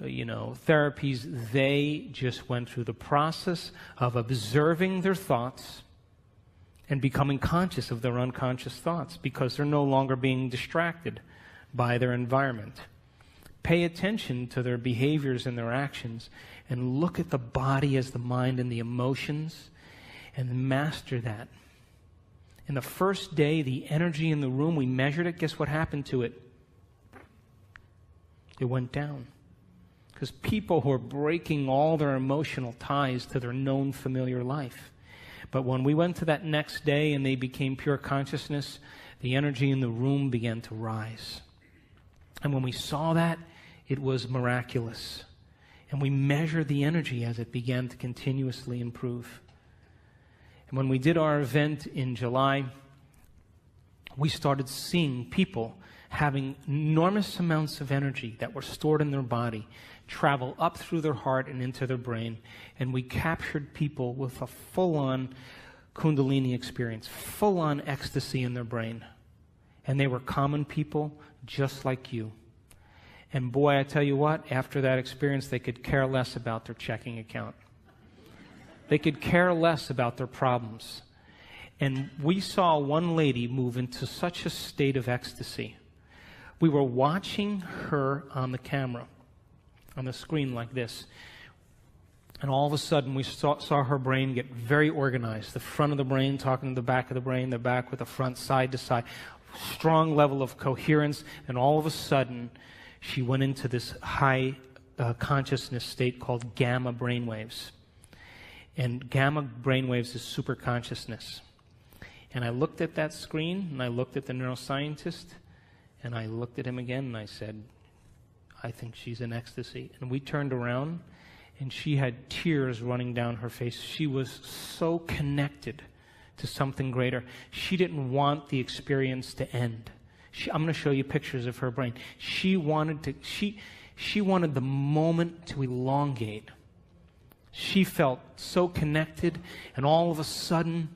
therapies. They just went through the process of observing their thoughts and becoming conscious of their unconscious thoughts because they're no longer being distracted by their environment. Pay attention to their behaviors and their actions and look at the body as the mind and the emotions and master that. In the first day, the energy in the room, we measured it. Guess what happened to it? It went down. Because people who are breaking all their emotional ties to their known familiar life. But when we went to that next day and they became pure consciousness, the energy in the room began to rise. And when we saw that, it was miraculous. And we measured the energy as it began to continuously improve. And when we did our event in July, we started seeing people having enormous amounts of energy that were stored in their body travel up through their heart and into their brain. And we captured people with a full-on Kundalini experience, full-on ecstasy in their brain. And they were common people just like you. And boy, I tell you what, after that experience, they could care less about their checking account. They could care less about their problems. And we saw one lady move into such a state of ecstasy. We were watching her on the camera, on the screen like this. And all of a sudden, we saw her brain get very organized. The front of the brain talking to the back of the brain, the back with the front, side to side. Strong level of coherence. And all of a sudden, she went into this high consciousness state called gamma brainwaves. And gamma brainwaves is super consciousness. And I looked at that screen, and I looked at the neuroscientist, and I looked at him again, and I said, I think she's in ecstasy. And we turned around, and she had tears running down her face. She was so connected to something greater. She didn't want the experience to end. I'm going to show you pictures of her brain. She wanted the moment to elongate. She felt so connected, and all of a sudden,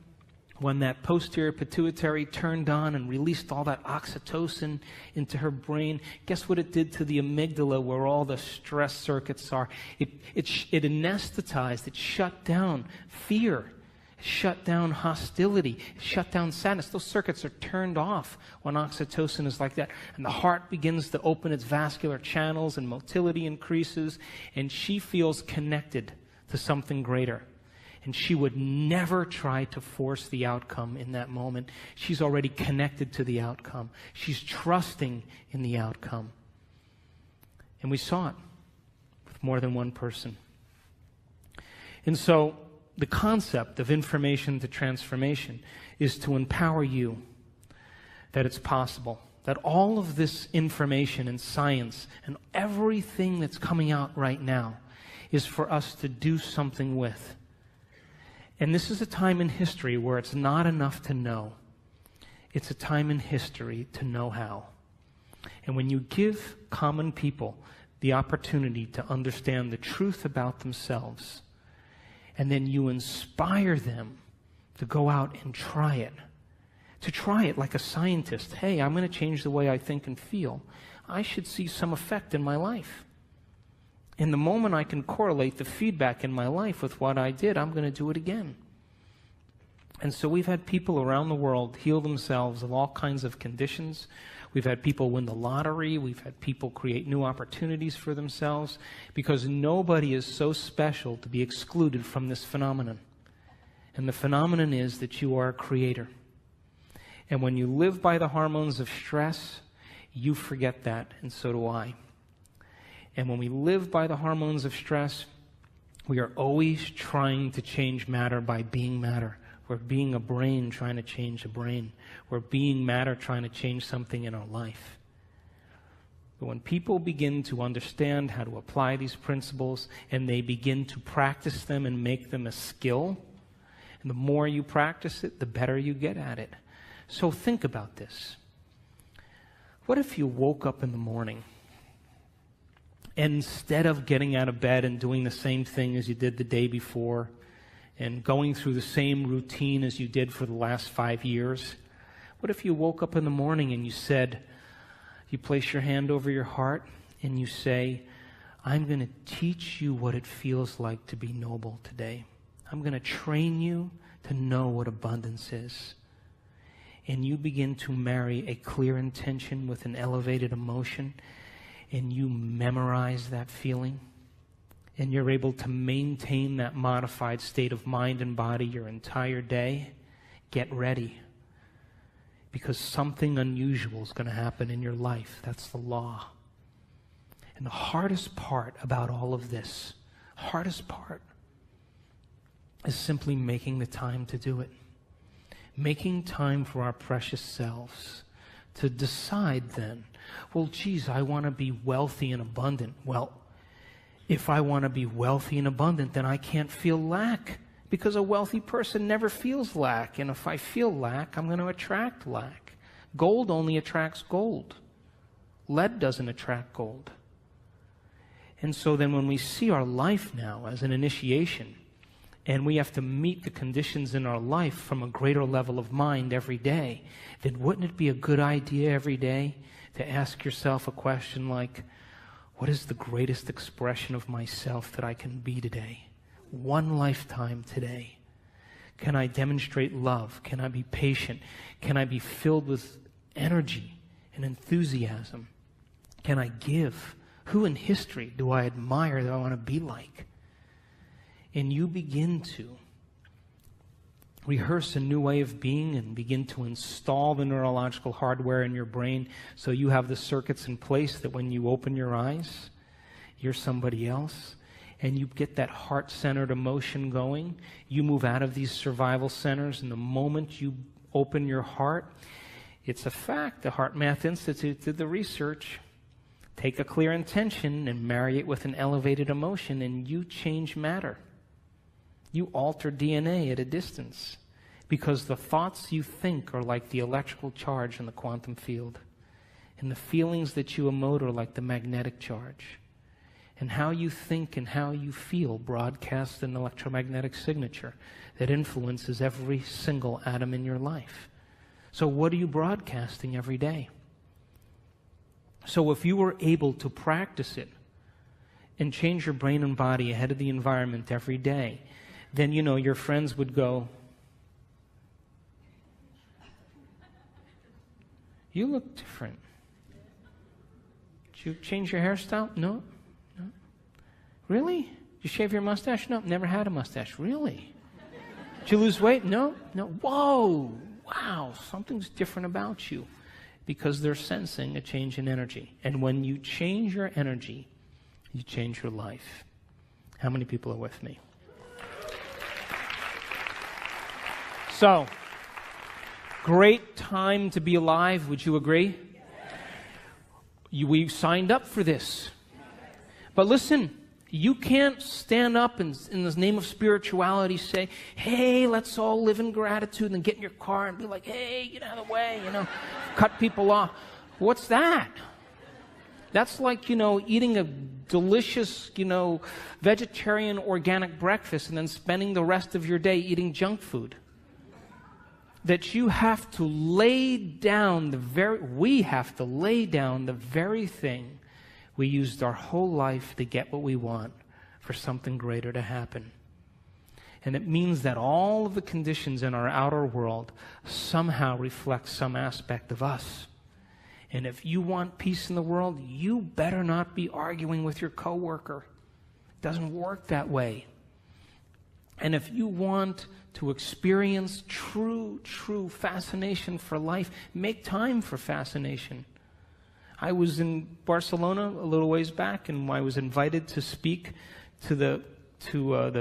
when that posterior pituitary turned on and released all that oxytocin into her brain, guess what it did to the amygdala where all the stress circuits are? It anesthetized, it shut down fear, it shut down hostility, it shut down sadness. Those circuits are turned off when oxytocin is like that. And the heart begins to open its vascular channels and motility increases, and she feels connected to something greater. And she would never try to force the outcome in that moment. She's already connected to the outcome. She's trusting in the outcome. And we saw it with more than one person. And so the concept of information to transformation is to empower you that it's possible. That all of this information and science and everything that's coming out right now is for us to do something with. And this is a time in history where it's not enough to know. It's a time in history to know how. And when you give common people the opportunity to understand the truth about themselves, and then you inspire them to go out and try it, like a scientist. Hey, I'm going to change the way I think and feel. I should see some effect in my life. In the moment I can correlate the feedback in my life with what I did, I'm going to do it again. And so we've had people around the world heal themselves of all kinds of conditions. We've had people win the lottery. We've had people create new opportunities for themselves, because nobody is so special to be excluded from this phenomenon. And the phenomenon is that you are a creator. And when you live by the hormones of stress, you forget that, and so do I. And when we live by the hormones of stress, we are always trying to change matter by being matter. We're being a brain trying to change a brain. We're being matter trying to change something in our life. But when people begin to understand how to apply these principles and they begin to practice them and make them a skill, and the more you practice it, the better you get at it. So think about this. What if you woke up in the morning and instead of getting out of bed and doing the same thing as you did the day before and going through the same routine as you did for the last 5 years, what if you woke up in the morning and you place your hand over your heart and you say, I'm going to teach you what it feels like to be noble today. I'm going to train you to know what abundance is. And you begin to marry a clear intention with an elevated emotion, and you memorize that feeling, and you're able to maintain that modified state of mind and body your entire day. Get ready, because something unusual is going to happen in your life. That's the law. And the hardest part about all of this, hardest part, is simply making the time to do it. Making time for our precious selves to decide then, well, geez, I want to be wealthy and abundant. Well, if I want to be wealthy and abundant, then I can't feel lack, because a wealthy person never feels lack. And if I feel lack, I'm going to attract lack. Gold only attracts gold. Lead doesn't attract gold. And so then when we see our life now as an initiation, and we have to meet the conditions in our life from a greater level of mind every day, then wouldn't it be a good idea every day to ask yourself a question like, what is the greatest expression of myself that I can be today? One lifetime today. Can I demonstrate love? Can I be patient? Can I be filled with energy and enthusiasm? Can I give? Who in history do I admire that I want to be like? And you begin to rehearse a new way of being and begin to install the neurological hardware in your brain so you have the circuits in place that when you open your eyes, you're somebody else. And you get that heart-centered emotion going. You move out of these survival centers, and the moment you open your heart, it's a fact. The Heart Math Institute did the research. Take a clear intention and marry it with an elevated emotion, and you change matter. You alter DNA at a distance, because the thoughts you think are like the electrical charge in the quantum field, and the feelings that you emote are like the magnetic charge. And how you think and how you feel broadcasts an electromagnetic signature that influences every single atom in your life. So what are you broadcasting every day? So if you were able to practice it and change your brain and body ahead of the environment every day, then, you know, your friends would go, you look different. Did you change your hairstyle? No. Really? Did you shave your mustache? No, never had a mustache. Really? Did you lose weight? No. Whoa, wow, something's different about you, because they're sensing a change in energy. And when you change your energy, you change your life. How many people are with me? So, great time to be alive. Would you agree? We signed up for this. But listen, you can't stand up and in the name of spirituality say, hey, let's all live in gratitude, and get in your car and be like, hey, get out of the way, cut people off. What's that? That's like, eating a delicious, vegetarian organic breakfast and then spending the rest of your day eating junk food. That you have to lay down we have to lay down the very thing we used our whole life to get what we want for something greater to happen. And it means that all of the conditions in our outer world somehow reflect some aspect of us. And if you want peace in the world, you better not be arguing with your coworker. It doesn't work that way. And if you want to experience true fascination for life, make time for fascination. I was in Barcelona a little ways back, and I was invited to speak to the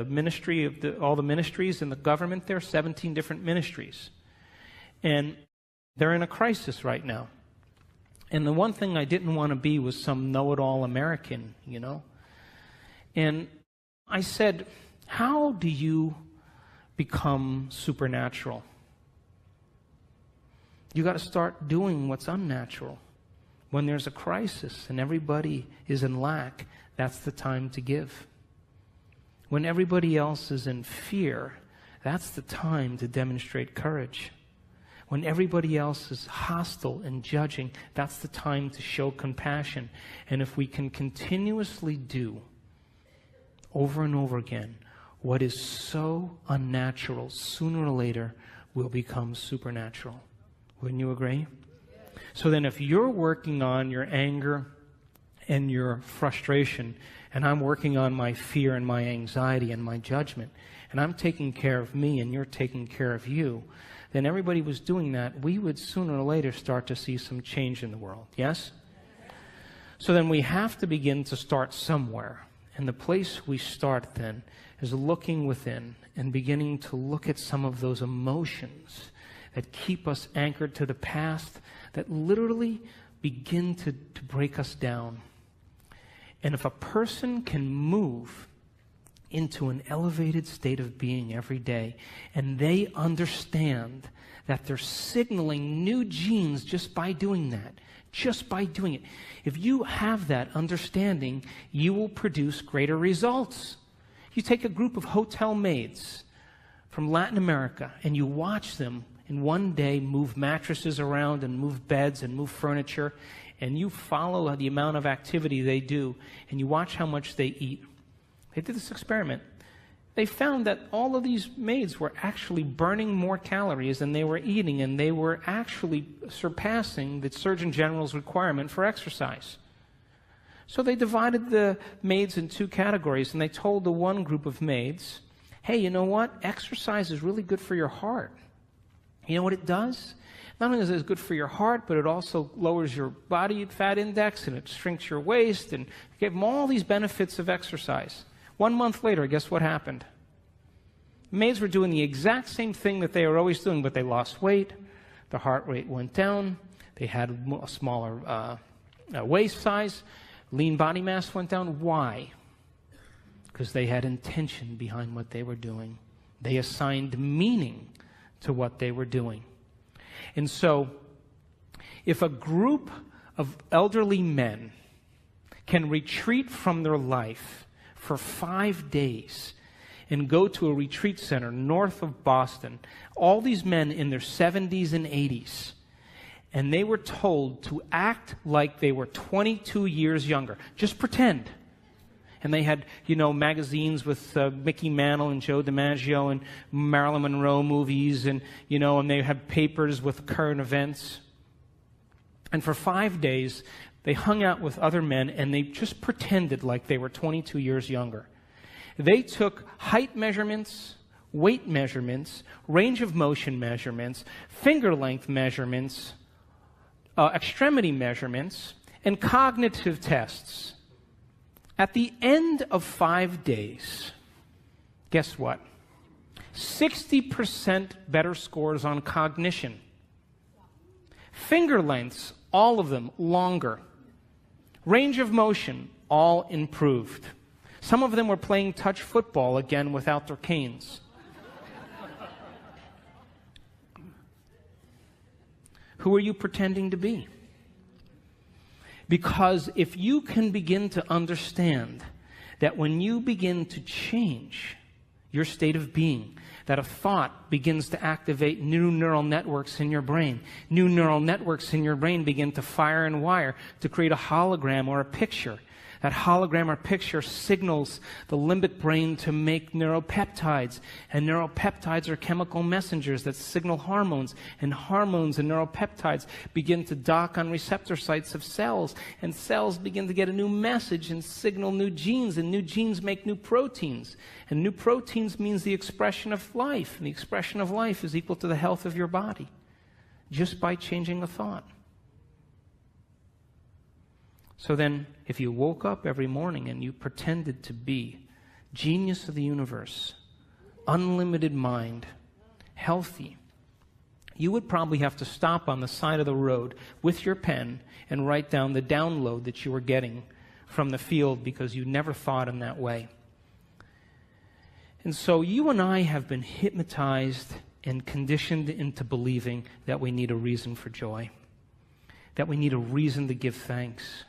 ministry of all the ministries in the government there, 17 different ministries. And they're in a crisis right now. And the one thing I didn't want to be was some know-it-all American, you know. And I said, how do you become supernatural? You got to start doing what's unnatural. When there's a crisis and everybody is in lack, that's the time to give. When everybody else is in fear, that's the time to demonstrate courage. When everybody else is hostile and judging, that's the time to show compassion. And if we can continuously do, over and over again, what is so unnatural, sooner or later will become supernatural. Wouldn't you agree? So then if you're working on your anger and your frustration, and I'm working on my fear and my anxiety and my judgment, and I'm taking care of me and you're taking care of you, then everybody was doing that, we would sooner or later start to see some change in the world. Yes? So then we have to begin to start somewhere. And the place we start then is looking within and beginning to look at some of those emotions that keep us anchored to the past, that literally begin to break us down. And if a person can move into an elevated state of being every day, and they understand that they're signaling new genes just by doing that, just by doing it. If you have that understanding, you will produce greater results. You take a group of hotel maids from Latin America, and you watch them in one day move mattresses around and move beds and move furniture, and you follow the amount of activity they do, and you watch how much they eat. They did this experiment. They found that all of these maids were actually burning more calories than they were eating, and they were actually surpassing the Surgeon General's requirement for exercise. So they divided the maids in two categories, and they told the one group of maids, hey, you know what? Exercise is really good for your heart. You know what it does? Not only is it good for your heart, but it also lowers your body fat index, and it shrinks your waist, and gave them all these benefits of exercise. 1 month later, guess what happened? Maids were doing the exact same thing that they were always doing, but they lost weight, their heart rate went down, they had a smaller waist size, lean body mass went down. Why? Because they had intention behind what they were doing. They assigned meaning to what they were doing. And so, if a group of elderly men can retreat from their life for 5 days and go to a retreat center north of Boston, all these men in their 70s and 80s, and they were told to act like they were 22 years younger. Just pretend. And they had, magazines with Mickey Mantle and Joe DiMaggio and Marilyn Monroe movies, and they had papers with current events. And for 5 days, they hung out with other men, and they just pretended like they were 22 years younger. They took height measurements, weight measurements, range of motion measurements, finger length measurements, extremity measurements, and cognitive tests. At the end of 5 days, guess what? 60% better scores on cognition. Finger lengths, all of them longer. Range of motion, all improved. Some of them were playing touch football again without their canes. Who are you pretending to be? Because if you can begin to understand that when you begin to change your state of being, that a thought begins to activate new neural networks in your brain. New neural networks in your brain begin to fire and wire to create a hologram or a picture. That hologram or picture signals the limbic brain to make neuropeptides. And neuropeptides are chemical messengers that signal hormones. And hormones and neuropeptides begin to dock on receptor sites of cells. And cells begin to get a new message and signal new genes. And new genes make new proteins. And new proteins means the expression of life. And the expression of life is equal to the health of your body. Just by changing a thought. So then, if you woke up every morning and you pretended to be genius of the universe, unlimited mind, healthy, you would probably have to stop on the side of the road with your pen and write down the download that you were getting from the field because you never thought in that way. And so you and I have been hypnotized and conditioned into believing that we need a reason for joy, that we need a reason to give thanks.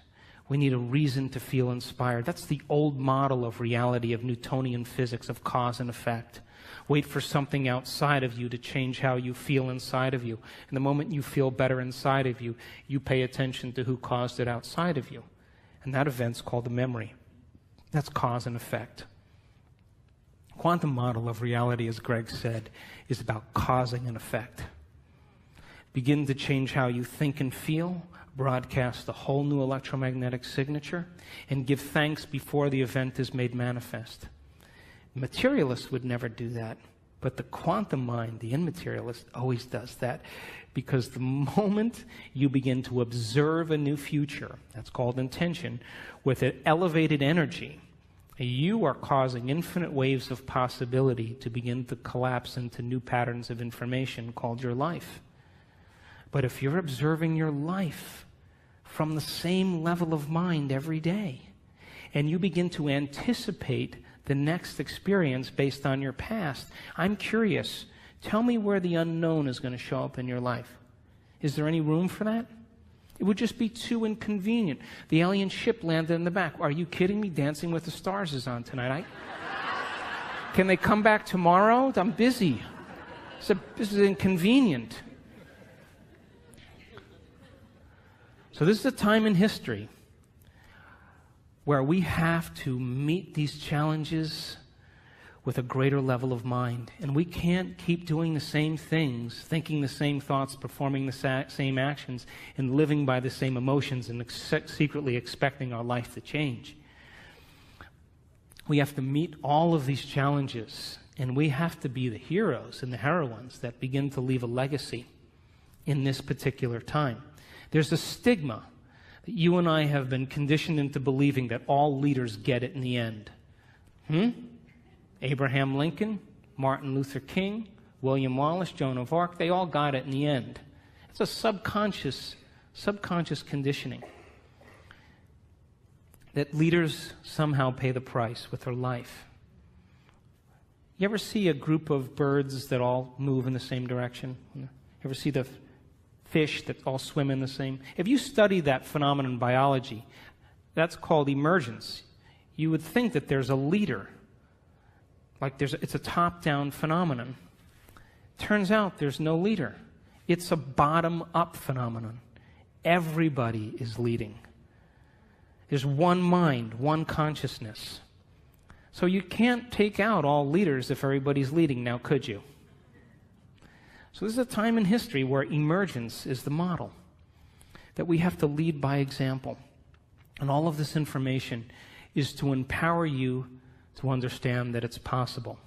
We need a reason to feel inspired. That's the old model of reality, of Newtonian physics, of cause and effect. Wait for something outside of you to change how you feel inside of you. And the moment you feel better inside of you, you pay attention to who caused it outside of you. And that event's called a memory. That's cause and effect. Quantum model of reality, as Greg said, is about causing an effect. Begin to change how you think and feel, broadcast a whole new electromagnetic signature, and give thanks before the event is made manifest. Materialists would never do that, but the quantum mind, the immaterialist, always does that, because the moment you begin to observe a new future, that's called intention, with an elevated energy, you are causing infinite waves of possibility to begin to collapse into new patterns of information called your life. But if you're observing your life from the same level of mind every day, and you begin to anticipate the next experience based on your past, I'm curious, tell me where the unknown is going to show up in your life. Is there any room for that? It would just be too inconvenient. The alien ship landed in the back. Are you kidding me? Dancing with the Stars is on tonight. Can they come back tomorrow? I'm busy. This is inconvenient. So this is a time in history where we have to meet these challenges with a greater level of mind. And we can't keep doing the same things, thinking the same thoughts, performing the same actions, and living by the same emotions and secretly expecting our life to change. We have to meet all of these challenges, and we have to be the heroes and the heroines that begin to leave a legacy in this particular time. There's a stigma that you and I have been conditioned into believing that all leaders get it in the end. Abraham Lincoln, Martin Luther King, William Wallace, Joan of Arc, they all got it in the end. It's a subconscious conditioning that leaders somehow pay the price with their life. You ever see a group of birds that all move in the same direction? You ever see the fish that all swim in the same? If you study that phenomenon in biology, that's called emergence. You would think that there's a leader, it's a top-down phenomenon. Turns out there's no leader. It's a bottom-up phenomenon. Everybody is leading. There's one mind, one consciousness. So you can't take out all leaders if everybody's leading now, could you? So this is a time in history where emergence is the model, that we have to lead by example. And all of this information is to empower you to understand that it's possible.